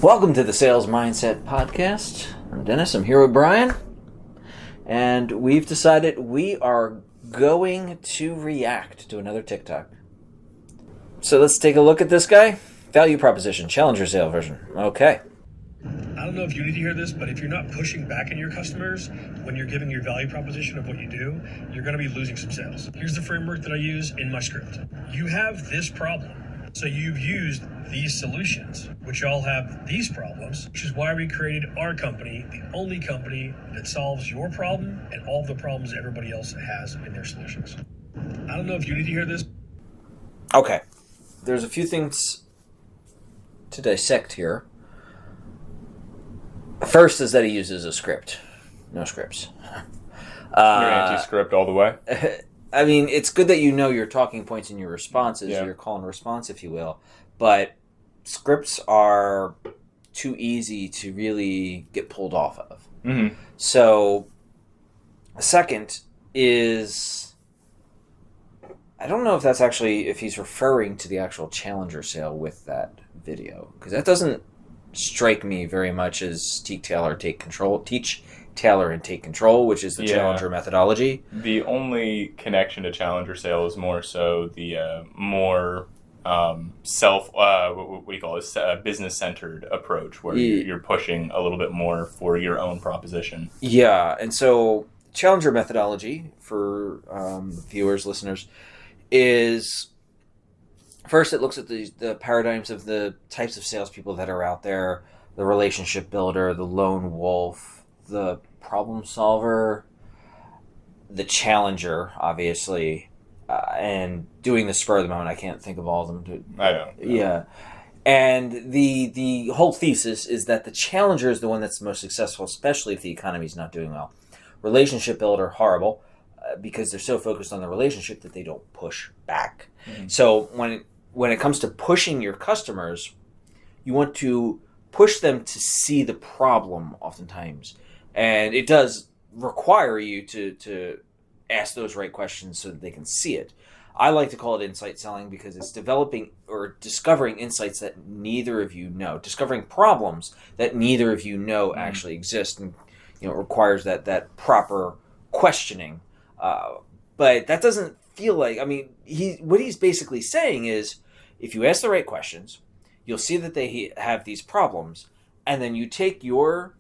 Welcome to the Sales Mindset Podcast. I'm Dennis. I'm here with Brian. And we've decided we are going to react to another TikTok. So let's take a look at this guy. Value proposition, challenger sale version. Okay. I don't know if you need to hear this, but if you're not pushing back on your customers when you're giving your value proposition of what you do, you're going to be losing some sales. Here's the framework that I use in my script. You have this problem. So you've used these solutions, which all have these problems, which is why we created our company, the only company that solves your problem and all the problems everybody else has in their solutions. I don't know if you need to hear this. Okay. There's a few things to dissect here. First is that he uses a script. No scripts. You're anti-script all the way? I mean, it's good that you know your talking points and your responses, your call and response, if you will. But scripts are too easy to really get pulled off of. Mm-hmm. So, second is, I don't know if that's actually, if he's referring to the actual challenger sale with that video. Because that doesn't strike me very much as teach, tailor, take control, and take control, which is the challenger methodology. The only connection to challenger sale is more so the more business-centered approach, where you're pushing a little bit more for your own proposition. Yeah, and so challenger methodology for viewers, listeners, is first it looks at the paradigms of the types of salespeople that are out there, the relationship builder, the lone wolf, the problem solver, the challenger, obviously, and doing the spur of the moment. I can't think of all of them. I don't. Yeah. And the whole thesis is that the challenger is the one that's the most successful, especially if the economy's not doing well. Relationship builder, horrible, because they're so focused on the relationship that they don't push back. Mm-hmm. So when it comes to pushing your customers, you want to push them to see the problem oftentimes. And it does require you to ask those right questions so that they can see it. I like to call it insight selling because it's developing or discovering insights that neither of you know, discovering problems that neither of you know actually exist, and it requires that proper questioning. But that doesn't feel like, what he's basically saying is, if you ask the right questions, you'll see that they have these problems, and then you take your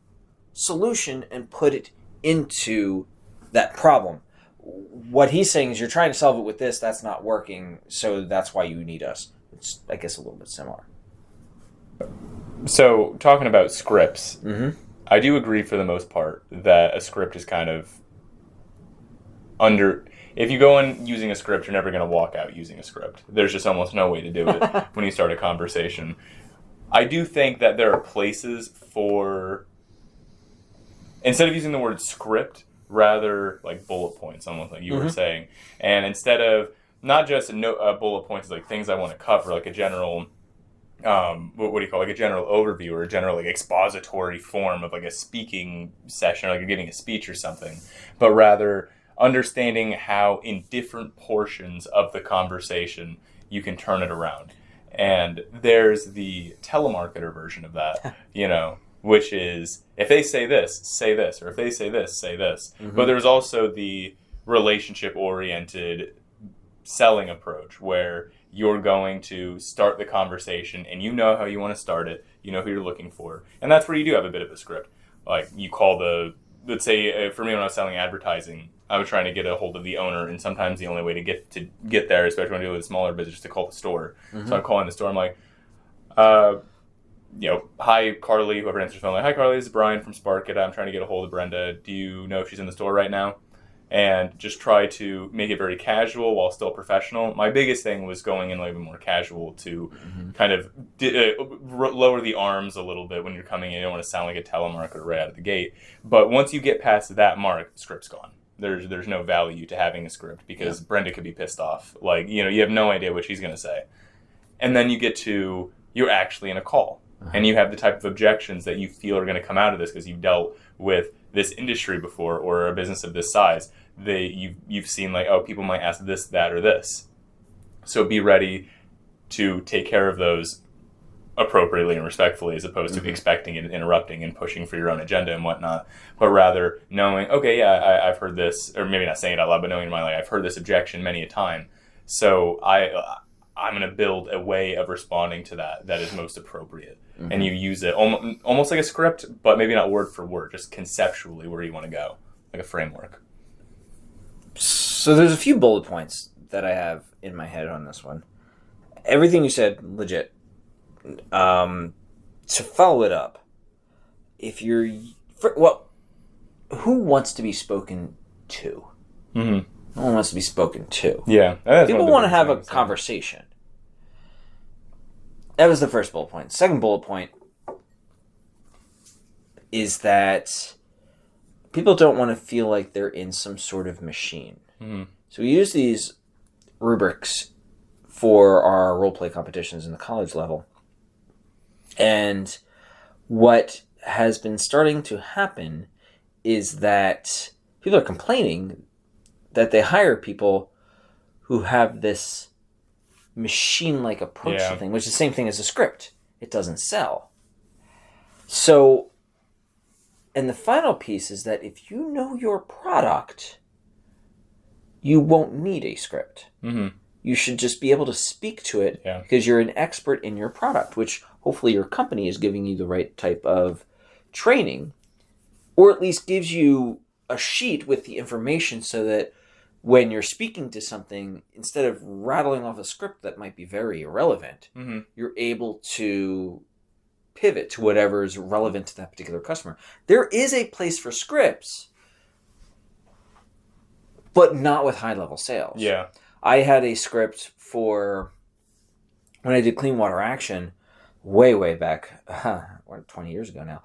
solution and put it into that problem. What he's saying is, you're trying to solve it with this, that's not working, so that's why you need us. It's, I guess, a little bit similar. So, talking about scripts, mm-hmm. I do agree for the most part that a script is kind of if you go in using a script, you're never going to walk out using a script. There's just almost no way to do it when you start a conversation. I do think that there are places for, instead of using the word script, rather like bullet points, almost like you were saying. And instead of not just bullet points, like things I want to cover, like a general, like a general overview or a general like expository form of like a speaking session, or like you're giving a speech or something, but rather understanding how in different portions of the conversation you can turn it around. And there's the telemarketer version of that, which is, if they say this, or if they say this, say this. Mm-hmm. But there's also the relationship-oriented selling approach, where you're going to start the conversation and you know how you want to start it, you know who you're looking for. And that's where you do have a bit of a script. Like, you call let's say, for me, when I was selling advertising, I was trying to get a hold of the owner, and sometimes the only way to get there, especially when I deal with a smaller business, is to call the store. Mm-hmm. So I'm calling the store. I'm like, hi, Carly, whoever answers the phone. Like, hi, Carly, this is Brian from Sparkit. I'm trying to get a hold of Brenda. Do you know if she's in the store right now? And just try to make it very casual while still professional. My biggest thing was going in a little bit more casual to kind of lower the arms a little bit when you're coming in. You don't want to sound like a telemarketer right out of the gate. But once you get past that mark, the script's gone. There's no value to having a script, because Brenda could be pissed off. Like, you have no idea what she's going to say. And then you get to, you're actually in a call. And you have the type of objections that you feel are going to come out of this because you've dealt with this industry before, or a business of this size. You've seen, like, people might ask this, that, or this. So be ready to take care of those appropriately and respectfully, as opposed to expecting it and interrupting and pushing for your own agenda and whatnot, but rather knowing, okay, yeah, I've heard this, or maybe not saying it out loud, but knowing in my life, I've heard this objection many a time, so I'm going to build a way of responding to that is most appropriate. And you use it almost like a script, but maybe not word for word, just conceptually where you want to go, like a framework. So there's a few bullet points that I have in my head on this one. Everything you said, legit. To follow it up, who wants to be spoken to? Mm-hmm. No one wants to be spoken to. Yeah. People want to have a conversation. That was the first bullet point. Second bullet point is that people don't want to feel like they're in some sort of machine. Mm-hmm. So we use these rubrics for our role-play competitions in the college level. And what has been starting to happen is that people are complaining that they hire people who have this machine-like approach to things, which is the same thing as a script. It doesn't sell. So, and the final piece is that if you know your product, you won't need a script. Mm-hmm. You should just be able to speak to it because you're an expert in your product, which hopefully your company is giving you the right type of training, or at least gives you a sheet with the information so that when you're speaking to something, instead of rattling off a script that might be very irrelevant, you're able to pivot to whatever is relevant to that particular customer. There is a place for scripts, but not with high-level sales. Yeah. I had a script for when I did Clean Water Action way back, 20 years ago now.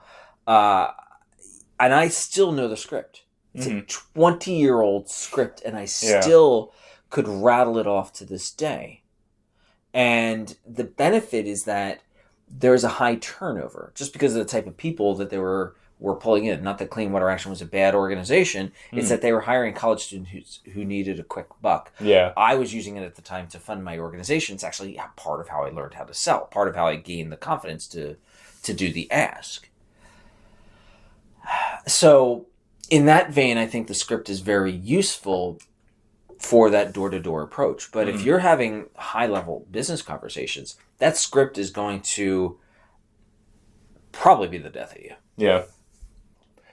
And I still know the script. It's a 20-year-old script, and I still could rattle it off to this day. And the benefit is that there's a high turnover, just because of the type of people that they were pulling in. Not that Clean Water Action was a bad organization. It's that they were hiring college students who needed a quick buck. Yeah. I was using it at the time to fund my organization. It's actually part of how I learned how to sell, part of how I gained the confidence to do the ask. So in that vein, I think the script is very useful for that door-to-door approach. But if you're having high-level business conversations, that script is going to probably be the death of you. Yeah.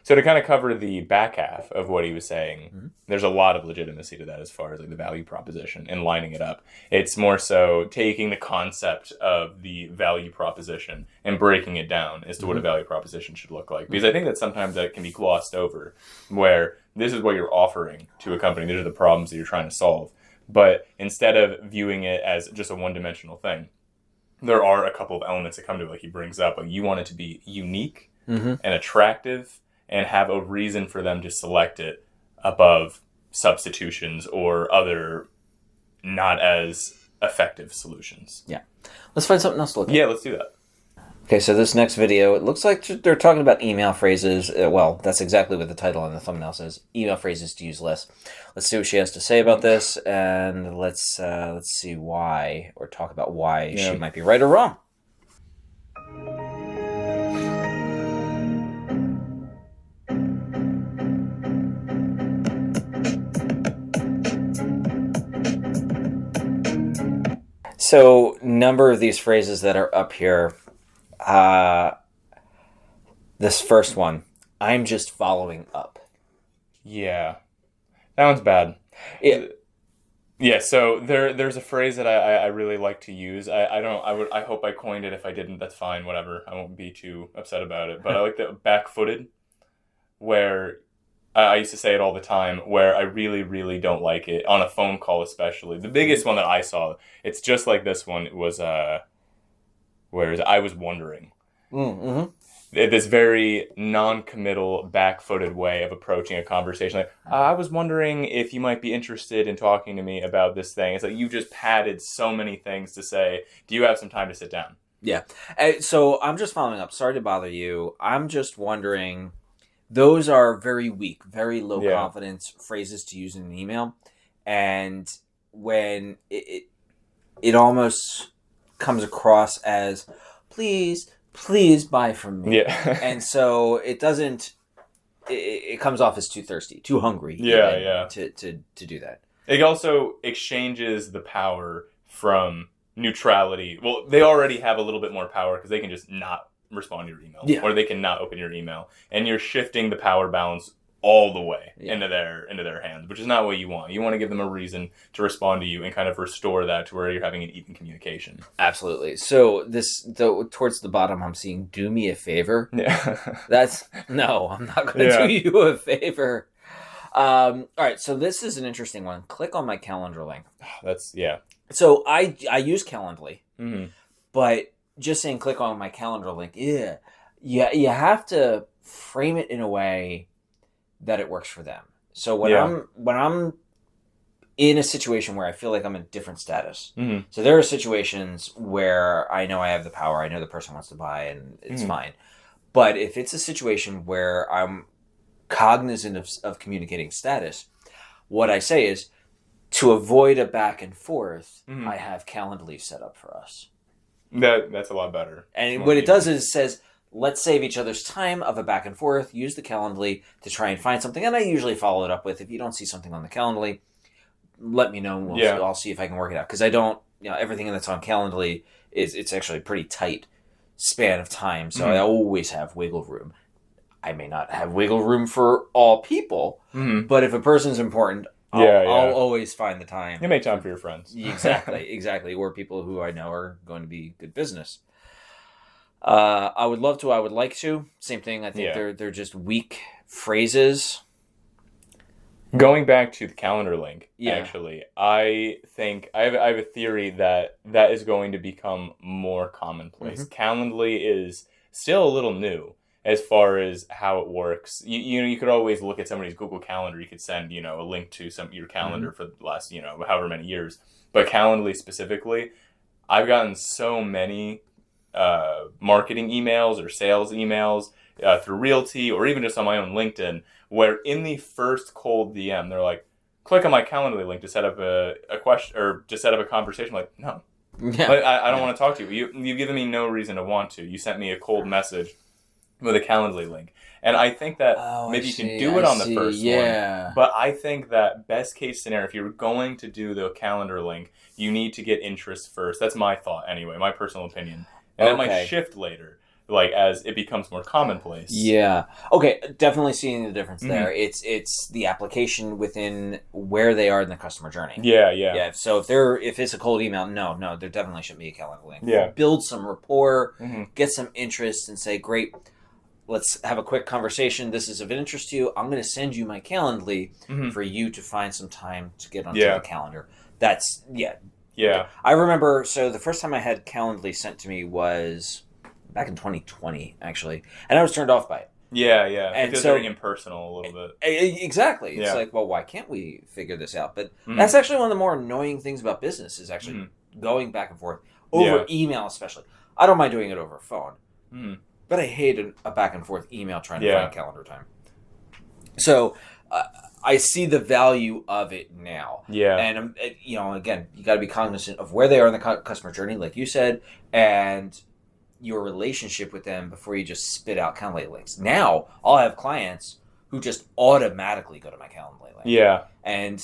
So to kind of cover the back half of what he was saying, there's a lot of legitimacy to that as far as like the value proposition and lining it up. It's more so taking the concept of the value proposition and breaking it down as to what a value proposition should look like. Because I think that sometimes that can be glossed over, where this is what you're offering to a company. These are the problems that you're trying to solve. But instead of viewing it as just a one-dimensional thing, there are a couple of elements that come to it, like he brings up. Like you want it to be unique and attractive, and have a reason for them to select it above substitutions or other not as effective solutions. Yeah. Let's find something else to look at. Yeah, let's do that. Okay, so this next video, it looks like they're talking about email phrases. Well, that's exactly what the title on the thumbnail says. Email phrases to use less. Let's see what she has to say about this, and let's see why, or talk about why she might be right or wrong. So, number of these phrases that are up here. This first one, I'm just following up. Yeah, that one's bad. Yeah. So there's a phrase that I really like to use. I hope I coined it. If I didn't, that's fine. Whatever. I won't be too upset about it. But I like the back-footed, where I used to say it all the time, where I really, really don't like it, on a phone call especially. The biggest one that I saw, it's just like this one, was, where I was wondering. Mm-hmm. This very non-committal, back-footed way of approaching a conversation. Like, I was wondering if you might be interested in talking to me about this thing. It's like you just padded so many things to say, do you have some time to sit down? Yeah. So I'm just following up. Sorry to bother you. I'm just wondering... Those are very weak, very low confidence phrases to use in an email. And when it almost comes across as, please buy from me. Yeah. And so it doesn't. It comes off as too thirsty, too hungry. Yeah. To do that. It also exchanges the power from neutrality. Well, they already have a little bit more power because they can just not respond to your email, or they can not open your email, and you're shifting the power balance all the way into their hands, which is not what you want. You want to give them a reason to respond to you and kind of restore that to where you're having an even communication. Absolutely. So towards the bottom, I'm seeing "do me a favor." Yeah, no, I'm not going to do you a favor. All right, so this is an interesting one. Click on my calendar link. So I use Calendly, but just saying click on my calendar link, you have to frame it in a way that it works for them. So when I'm in a situation where I feel like I'm in a different status, so there are situations where I know I have the power, I know the person wants to buy, and it's fine. But if it's a situation where I'm cognizant of communicating status, what I say is, to avoid a back and forth, I have Calendly set up for us. That's a lot better. And what it does is it says, let's save each other's time of a back and forth, use the Calendly to try and find something. And I usually follow it up with, if you don't see something on the Calendly, let me know. I'll see if I can work it out. Because I don't, everything that's on Calendly it's actually a pretty tight span of time. So I always have wiggle room. I may not have wiggle room for all people, but if a person's important, I'll always find the time. You make time for your friends. Exactly. Or people who I know are going to be good business. I would love to. I would like to. Same thing. I think they're just weak phrases. Going back to the calendar link, actually, I think I have a theory that is going to become more commonplace. Calendly is still a little new as far as how it works. You could always look at somebody's Google Calendar. You could send, a link to your calendar for the last, however many years. But Calendly specifically, I've gotten so many marketing emails or sales emails through Realty or even just on my own LinkedIn, where in the first cold DM, they're like, click on my Calendly link to set up a question or to set up a conversation. I'm like, no, I don't want to talk to you. You've given me no reason to want to. You sent me a cold message with a Calendly link. And I think that maybe you can do it on the first one. But I think that best case scenario, if you're going to do the calendar link, you need to get interest first. That's my thought anyway, my personal opinion. And that might shift later, like as it becomes more commonplace. Yeah. Okay, definitely seeing the difference there. It's the application within where they are in the customer journey. Yeah. So if it's a cold email, no, there definitely shouldn't be a calendar link. Yeah. Build some rapport, get some interest, and say, great, let's have a quick conversation. This is of interest to you. I'm going to send you my Calendly for you to find some time to get onto the calendar. That's, I remember, so the first time I had Calendly sent to me was back in 2020, actually. And I was turned off by it. Yeah. And it feels so, very impersonal a little bit. Exactly. It's like, well, why can't we figure this out? But that's actually one of the more annoying things about business is actually going back and forth over email especially. I don't mind doing it over phone. But I hate a back and forth email trying to find calendar time. So I see the value of it now. Yeah. And, again, you got to be cognizant of where they are in the customer journey, like you said, and your relationship with them before you just spit out Calendly links. Now, I'll have clients who just automatically go to my Calendly link. Yeah. And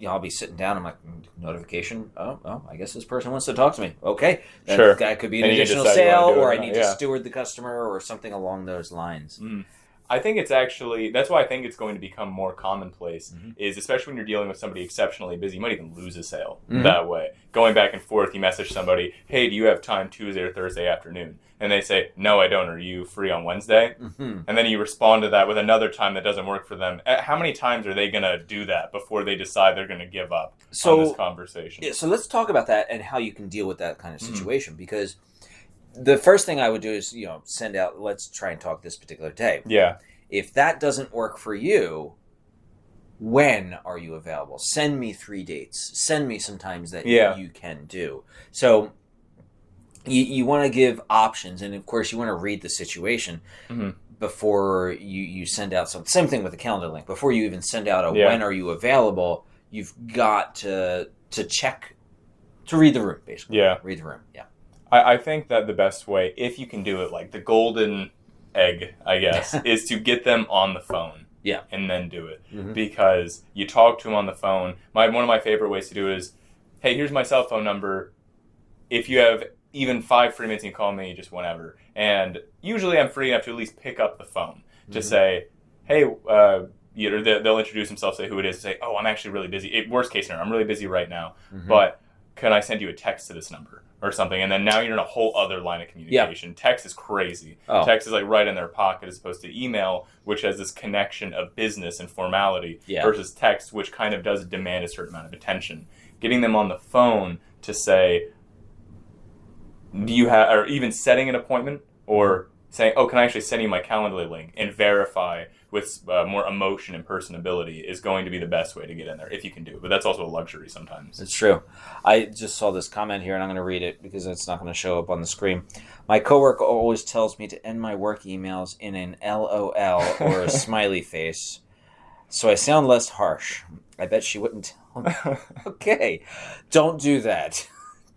I'll be sitting down. I'm like, notification. Oh, I guess this person wants to talk to me. Okay. That could be an additional sale, or I need to steward the customer or something along those lines. I think it's actually, that's why I think it's going to become more commonplace, is especially when you're dealing with somebody exceptionally busy, you might even lose a sale that way. Going back and forth, you message somebody, hey, do you have time Tuesday or Thursday afternoon? And they say, no, I don't. Are you free on Wednesday? And then you respond to that with another time that doesn't work for them. How many times are they going to do that before they decide they're going to give up on this conversation? Yeah, so let's talk about that and how you can deal with that kind of situation, because the first thing I would do is, send out, let's try and talk this particular day. Yeah. If that doesn't work for you, when are you available? Send me 3 dates. Send me some times that you can do. So you want to give options, and of course you want to read the situation before you send out some. Same thing with the calendar link. Before you even send out a when are you available, you've got to check, to read the room, basically. Yeah. Read the room, yeah. I think that the best way, if you can do it, like the golden egg, I guess, is to get them on the phone. Yeah. And then do it. Because you talk to them on the phone. One of my favorite ways to do it is, hey, here's my cell phone number. If you have even 5 free minutes, you can call me just whenever. And usually I'm free enough to at least pick up the phone to say, hey, they'll introduce themselves, say who it is, say, oh, I'm actually really busy. Worst case scenario, I'm really busy right now, but can I send you a text to this number or something? And then now you're in a whole other line of communication. Yeah. Text is crazy. Oh. Text is like right in their pocket as opposed to email, which has this connection of business and formality versus text, which kind of does demand a certain amount of attention. Getting them on the phone to say, do you have, or even setting an appointment or saying, oh, can I actually send you my Calendly link and verify with more emotion and personability is going to be the best way to get in there if you can do it. But that's also a luxury sometimes. It's true. I just saw this comment here and I'm going to read it because it's not going to show up on the screen. My coworker always tells me to end my work emails in an LOL or a smiley face so I sound less harsh. I bet she wouldn't tell me. Okay. Don't do that.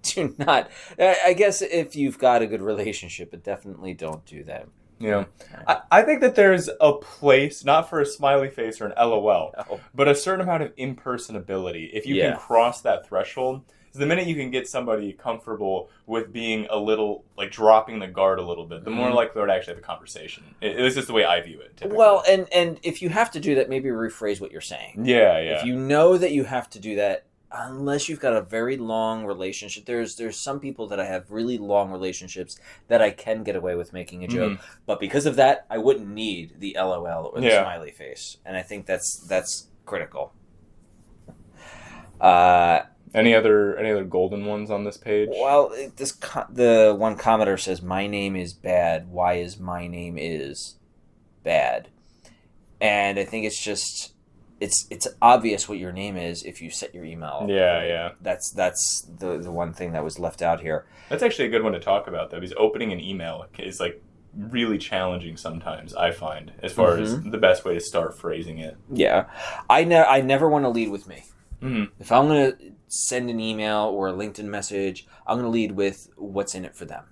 Do not. I guess if you've got a good relationship, but definitely don't do that. Yeah. I think that there's a place, not for a smiley face or an LOL, but a certain amount of impersonability. If you can cross that threshold, the minute you can get somebody comfortable with being a little, like dropping the guard a little bit, the more likely to actually have a conversation. It's just the way I view it, typically. Well, and if you have to do that, maybe rephrase what you're saying. Yeah. If you know that you have to do that, unless you've got a very long relationship, there's some people that I have really long relationships that I can get away with making a joke, but because of that, I wouldn't need the LOL or the smiley face, and I think that's critical. Any other golden ones on this page? Well, the one commenter says, "My name is bad. Why is my name is bad?" And I think it's just. It's obvious what your name is if you set your email. Yeah. That's the one thing that was left out here. That's actually a good one to talk about, though, because opening an email is like really challenging sometimes, I find, as far as the best way to start phrasing it. Yeah. I never want to lead with me. If I'm going to send an email or a LinkedIn message, I'm going to lead with what's in it for them.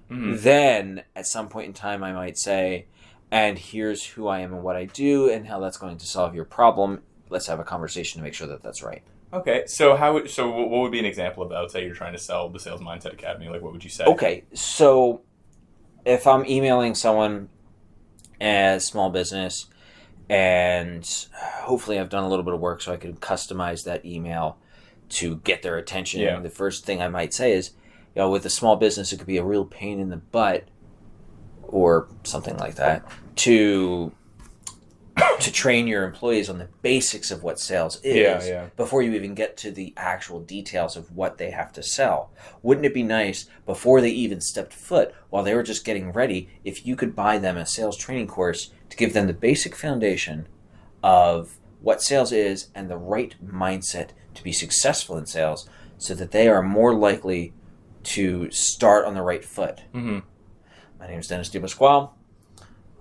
Then, at some point in time, I might say, and here's who I am and what I do and how that's going to solve your problem. Let's have a conversation to make sure that that's right. Okay, so what would be an example of that? Let's say you're trying to sell the Sales Mindset Academy. Like, what would you say? Okay, so if I'm emailing someone as small business, and hopefully I've done a little bit of work so I can customize that email to get their attention. Yeah. The first thing I might say is, with a small business, it could be a real pain in the butt or something like that, to train your employees on the basics of what sales is before you even get to the actual details of what they have to sell. Wouldn't it be nice, before they even stepped foot, while they were just getting ready, if you could buy them a sales training course to give them the basic foundation of what sales is and the right mindset to be successful in sales so that they are more likely to start on the right foot? My name is Dennis DePasquale.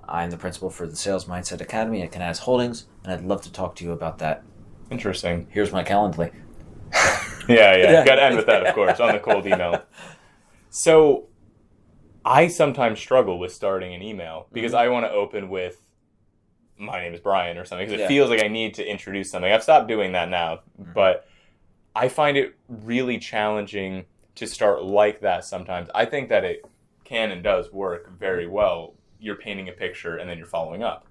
I'm the principal for the Sales Mindset Academy at Canaz Holdings, and I'd love to talk to you about that. Interesting. Here's my Calendly. Yeah. Got to end with that, of course, on the cold email. So I sometimes struggle with starting an email because I want to open with, my name is Brian or something, because it feels like I need to introduce something. I've stopped doing that now, but I find it really challenging to start like that sometimes. I think that it can and does work very well. You're painting a picture and then you're following up.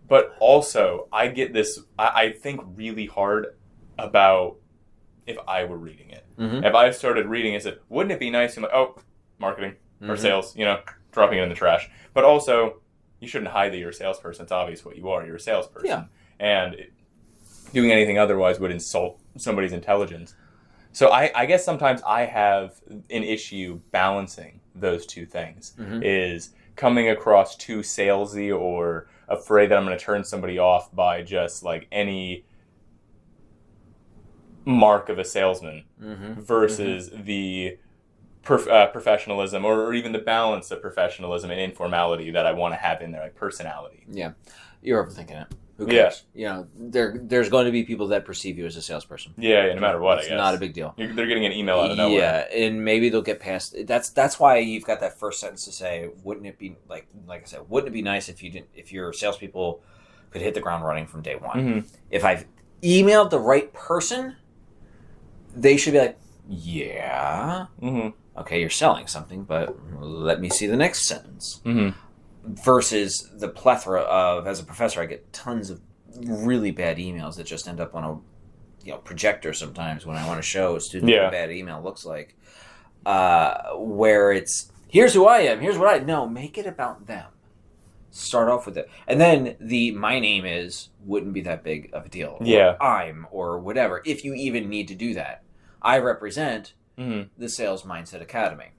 But also, I get this, I think really hard about if I were reading it. If I started reading it, I said, wouldn't it be nice? I'm like, oh, marketing or sales, dropping it in the trash. But also, you shouldn't hide that you're a salesperson. It's obvious what you are. You're a salesperson. Yeah. And doing anything otherwise would insult somebody's intelligence. So I guess sometimes I have an issue balancing those two things, is coming across too salesy or afraid that I'm going to turn somebody off by just like any mark of a salesman versus the professionalism or even the balance of professionalism and informality that I want to have in there, like personality. Yeah. You're overthinking it. Who cares? You know, there's going to be people that perceive you as a salesperson. Yeah, no matter what, It's I guess. not a big deal. They're getting an email out of nowhere. Yeah, and maybe they'll get past. That's why you've got that first sentence to say, wouldn't it be like I said, wouldn't it be nice if your salespeople could hit the ground running from day one? Mm-hmm. If I've emailed the right person, they should be like, yeah, okay, you're selling something, but let me see the next sentence. Mm-hmm. Versus the plethora of, as a professor, I get tons of really bad emails that just end up on a projector sometimes when I want to show a student what a bad email looks like. Where it's, here's who I am, here's what I... No, make it about them. Start off with it. And then my name is wouldn't be that big of a deal. Or I'm, or whatever, if you even need to do that. I represent the Sales Mindset Academy.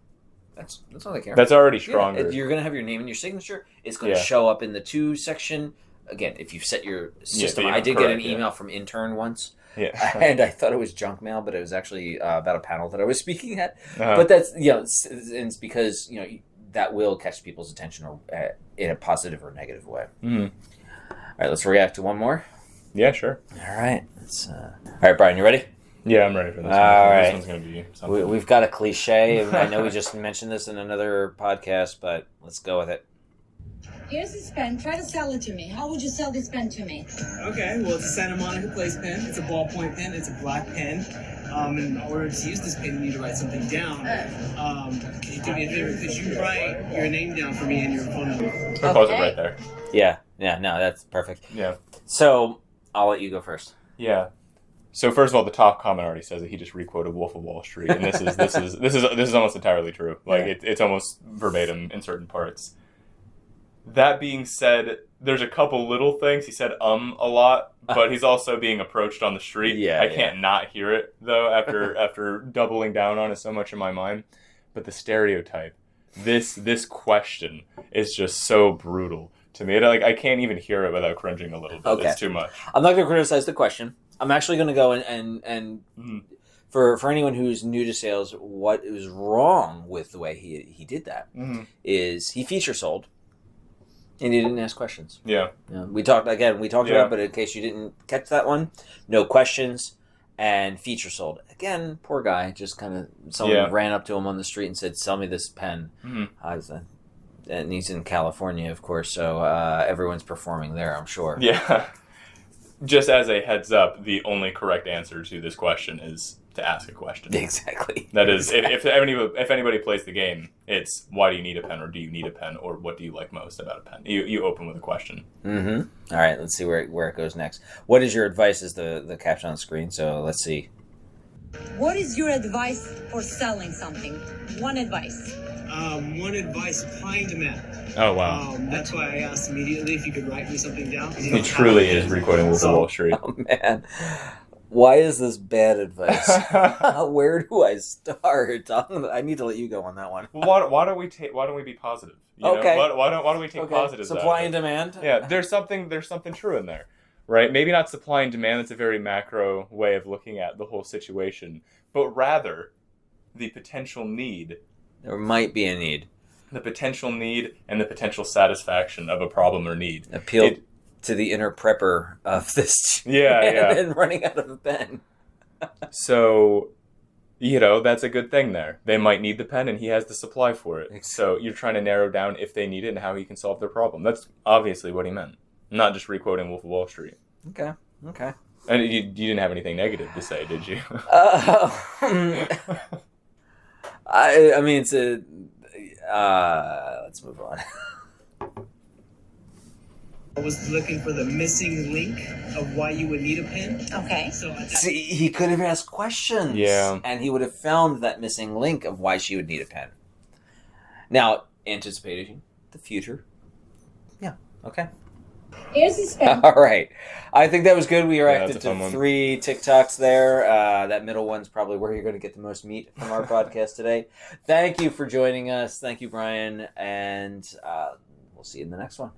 That's all they care. That's already stronger. You're going to have your name and your signature. It's going to show up in the to section. Again, if you've set your system. I did get an email from intern once. Yeah. And I thought it was junk mail, but it was actually about a panel that I was speaking at. But that's, it's because, that will catch people's attention in a positive or negative way. All right, let's react to one more. Yeah, sure. All right. All right, Brian, you ready? Yeah, I'm ready for this one. All right. This one's going to be something. We've got a cliche. I know we just mentioned this in another podcast, but let's go with it. Here's this pen. Try to sell it to me. How would you sell this pen to me? Okay, well, it's a Santa Monica Place pen. It's a ballpoint pen. It's a black pen. In order to use this pen, you need to write something down. Can you do me a favor? Could you write your name down for me and your phone number? I'll pause it right there. Yeah, no, that's perfect. Yeah. So, I'll let you go first. Yeah. So first of all, the top comment already says that he just requoted Wolf of Wall Street, and this is almost entirely true. Like it's almost verbatim in certain parts. That being said, there's a couple little things. He said a lot, but he's also being approached on the street. Yeah, I can't not hear it though after doubling down on it so much in my mind. But the stereotype, this question is just so brutal to me. I can't even hear it without cringing a little bit. Okay. It's too much. I'm not going to criticize the question. I'm actually going to go and for anyone who's new to sales, what is wrong with the way he did that is he feature sold, and he didn't ask questions. Yeah. We talked about it, but in case you didn't catch that one, no questions and feature sold. Again, poor guy, just kind of someone ran up to him on the street and said, "Sell me this pen." And he's in California, of course, so everyone's performing there, I'm sure. Yeah. Just as a heads up, the only correct answer to this question is to ask a question. Exactly. That is, if anybody plays the game, it's why do you need a pen, or do you need a pen, or what do you like most about a pen? You open with a question. All right, let's see where it goes next. What is your advice is the caption on the screen, so let's see. What is your advice for selling something? One advice. One advice, supply and demand. Oh, wow. That's why I asked immediately if you could write me something down. He truly is requoting Wolf of Wall Street. Oh, man. Why is this bad advice? Where do I start? I need to let you go on that one. Why don't we be positive? Okay. Why don't we take positives? Supply and demand. Yeah, there's something true in there, right? Maybe not supply and demand. That's a very macro way of looking at the whole situation, but rather the potential need. There might be a need. The potential need and the potential satisfaction of a problem or need. Appeal to the inner prepper of this. Yeah. And running out of a pen. So, that's a good thing there. They might need the pen and he has the supply for it. So you're trying to narrow down if they need it and how he can solve their problem. That's obviously what he meant. Not just requoting Wolf of Wall Street. Okay. And you didn't have anything negative to say, did you? I mean, it's a... let's move on. I was looking for the missing link of why you would need a pen. Okay. See, he could have asked questions. Yeah. And he would have found that missing link of why she would need a pen. Now, anticipating the future. Yeah. Okay. Here's this pen. All right. I think that was good. We reacted that's a fun to one. 3 TikToks there. That middle one's probably where you're going to get the most meat from our podcast today. Thank you for joining us. Thank you, Brian. And we'll see you in the next one.